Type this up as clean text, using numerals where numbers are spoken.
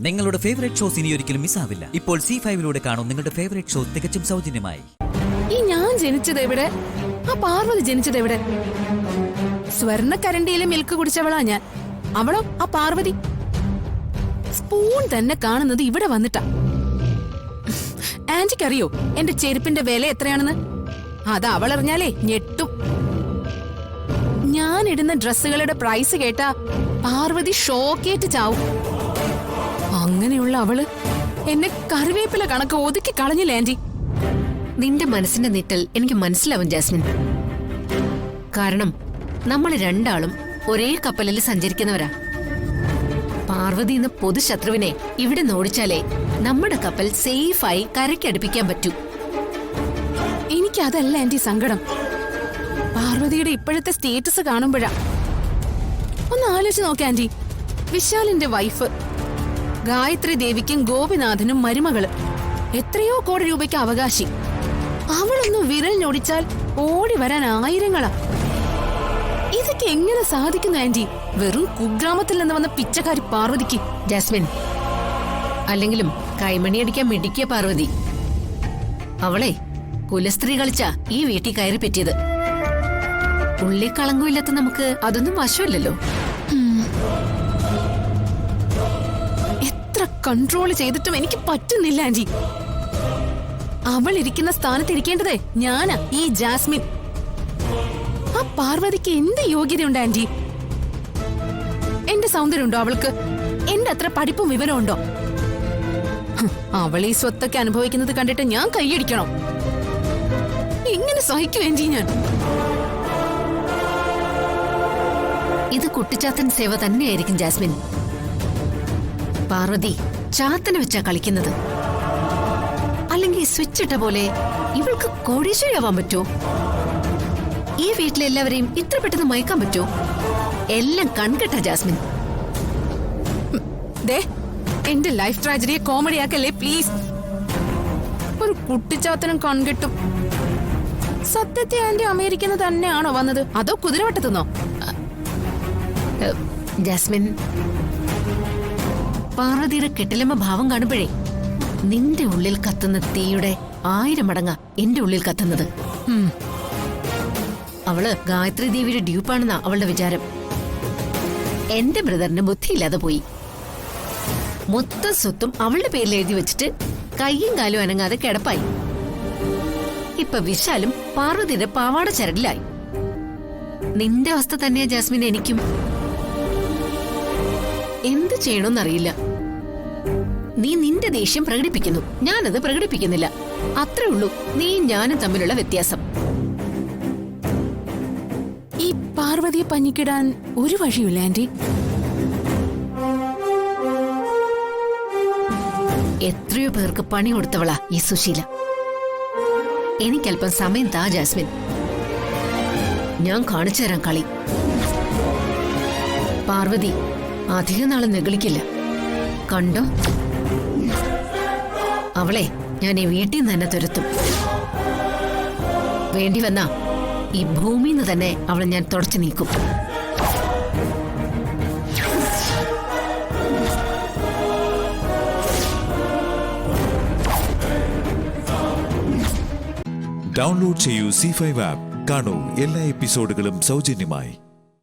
നിങ്ങളുടെ favourite shows ഇനി ഒരിക്കലും മിസ്സാവില്ല. ഇപ്പോൾ C5 കാണും നിങ്ങളുടെ ഫേവറേറ്റ് ഷോ തികച്ചും സൗജന്യമായി. ഈ ഞാൻ ജനിച്ചത് എവിടെ? ആ പാർവതി ജനിച്ചത് എവിടെ? സ്വർണ്ണക്കരണ്ടിയിലെ മിൽക്ക് കുടിച്ചവളാ ഞാൻ. അവളോ ആ പാർവതി സ്പൂൺ തന്നെ കാണുന്നത് ഇവിടെ വന്നിട്ടാ. ആന്റിക്കറിയോ എന്റെ ചെരുപ്പിന്റെ വില എത്രയാണെന്ന്? അത് അവളറിഞ്ഞാലേ ഞെട്ടും. ഞാൻ ഇടുന്ന ഡ്രസ്സുകളുടെ പ്രൈസ് കേട്ടാ പാർവതി ഷോക്കേറ്റ് ചാവും. അങ്ങനെയുള്ള അവള് എന്നെ കറിവേപ്പില കണക്ക് ഒതുക്കി കളഞ്ഞില്ല ആന്റി. നിന്റെ മനസ്സിന്റെ നിറ്റൽ എനിക്ക് മനസ്സിലാവും ജാസ്മിൻ. കാരണം നമ്മൾ രണ്ടാളും ഒരേ കപ്പലിൽ സഞ്ചരിക്കുന്നവരാ. പാർവതി എന്ന പൊതുശത്രുവിനെ ഇവിടെ നോടിച്ചാലേ നമ്മുടെ കപ്പൽ സേഫായി കരയ്ക്കടുപ്പിക്കാൻ പറ്റൂ. എനിക്കതല്ല ആന്റി സങ്കടം. പാർവതിയുടെ ഇപ്പോഴത്തെ സ്റ്റേറ്റസ് കാണുമ്പോഴാ. ഒന്ന് ആലോചിച്ച് നോക്ക ആന്റി. വിശാലിന്റെ വൈഫ്, ഗായത്രി ദേവിക്കും ഗോപിനാഥനും മരുമകള്, എത്രയോ കോടി രൂപയ്ക്ക് അവകാശി. അവളൊന്ന് വിരൽ ഞൊടിച്ചാൽ ഓടി വരാൻ ആയിരങ്ങളാ. ഇതൊക്കെ എങ്ങനെ സാധിക്കുന്നു ആന്റി? വെറും കുഗ്രാമത്തിൽ നിന്ന് വന്ന പിച്ചക്കാരി പാർവതിക്ക്. ജാസ്മിൻ, അല്ലെങ്കിലും കൈമണിയടിക്കാൻ മിടിക്കിയ പാർവതി. അവളെ കുലസ്ത്രീ കളിച്ച ഈ വീട്ടിൽ കയറി പറ്റിയത്. ഉള്ളി കളങ്കമില്ലാത്ത നമുക്ക് അതൊന്നും വശമില്ലല്ലോ. എത്ര കൺട്രോൾ ചെയ്തിട്ടും എനിക്ക് പറ്റുന്നില്ല ആന്റി. അവൾ ഇരിക്കുന്ന സ്ഥാനത്ത് ഇരിക്കേണ്ടതേ ഞാനാ, ഈ ജാസ്മിൻ. ആ പാർവതിക്ക് എന്ത് യോഗ്യതയുണ്ട് ആന്റി? എന്റെ സൗന്ദര്യമുണ്ടോ അവൾക്ക്? എന്റെ അത്ര പഠിപ്പും വിവരമുണ്ടോ? അവൾ ഈ സ്വത്തൊക്കെ അനുഭവിക്കുന്നത് കണ്ടിട്ട് ഞാൻ കൈയടിക്കണോ? എങ്ങനെ സഹിക്കും ആന്റി ഞാൻ? ഇത് കുട്ടിച്ചാത്തൻ സേവ തന്നെയായിരിക്കും ജാസ്മിൻ. പാർവതി ചാത്തനെ വെച്ചാ കളിക്കുന്നത്. അല്ലെങ്കിൽ സ്വിച്ച് ഇട്ട പോലെ ഇവൾക്ക് കോടീശ്വരിയാവാൻ പറ്റോ? ഈ വീട്ടിലെല്ലാവരെയും ഇത്ര പെട്ടെന്ന് മയക്കാൻ പറ്റോ? എല്ലാം കൺകെട്ട ജാസ്മിൻ. എന്റെ ലൈഫ് ട്രാജഡിയെ കോമഡിയാക്കല്ലേ പ്ലീസ്. ഒരു കുട്ടിച്ചാത്തനും കൺകെട്ടും. സത്യത്തെ ആന്റി അമേരിക്കന്ന് തന്നെയാണോ വന്നത്, അതോ കുതിരവട്ടത്തുനിന്നോ? ജാസ്മിൻ, പാർവതിയുടെ കെട്ടിലമ്മ ഭാവം കാണുമ്പോഴേ നിന്റെ ഉള്ളിൽ കത്തുന്ന തീയുടെ 1000 മടങ്ങാ എന്റെ ഉള്ളിൽ കത്തുന്നത്. അവള് ഗായത്രി ദേവിയുടെ ഡ്യൂപ്പാണെന്നാ അവളുടെ വിചാരം. എന്റെ ബ്രദറിന് ബുദ്ധിയില്ലാതെ പോയി. മൊത്തം സ്വത്തും അവളുടെ പേരിൽ എഴുതി വെച്ചിട്ട് കയ്യും കാലും അനങ്ങാതെ കിടപ്പായി. ഇപ്പൊ വിശാലും പാർവതിയുടെ പാവാട ചരടിലായി. നിന്റെ അവസ്ഥ തന്നെയാ ജാസ്മിൻ എനിക്കും. എന്ത് ചെയ്യണമെന്നറിയില്ല. നീ നിന്റെ ദേഷ്യം പ്രകടിപ്പിക്കുന്നു, ഞാനത് പ്രകടിപ്പിക്കുന്നില്ല. അത്രേ ഉള്ളൂ നീ ഞാനും തമ്മിലുള്ള വ്യത്യാസം. ഈ പാർവതിയെ പഞ്ഞിക്കിടാൻ ഒരു വഴിയില്ല ആന്റി. എത്രയോ പേർക്ക് പണി കൊടുത്തവളാ ഈ സുശീല. എനിക്കല്പം സമയം താ ജാസ്മിൻ, ഞാൻ കാണിച്ചു തരാം കളി. പാർവതി അധിക നാളെ നെഗളിക്കില്ല, കണ്ടോ? അവളെ ഞാൻ ഈ വീട്ടിൽ നിന്ന് തന്നെ തുരത്തും. വേണ്ടി വന്നാ ഈ ഭൂമിന്ന് തന്നെ അവളെ ഞാൻ തുടച്ചു നീക്കും. ഡൗൺലോഡ് ചെയ്യൂ C5 ആപ്പ്. കാണൂ എല്ലാ എപ്പിസോഡുകളും സൗജന്യമായി.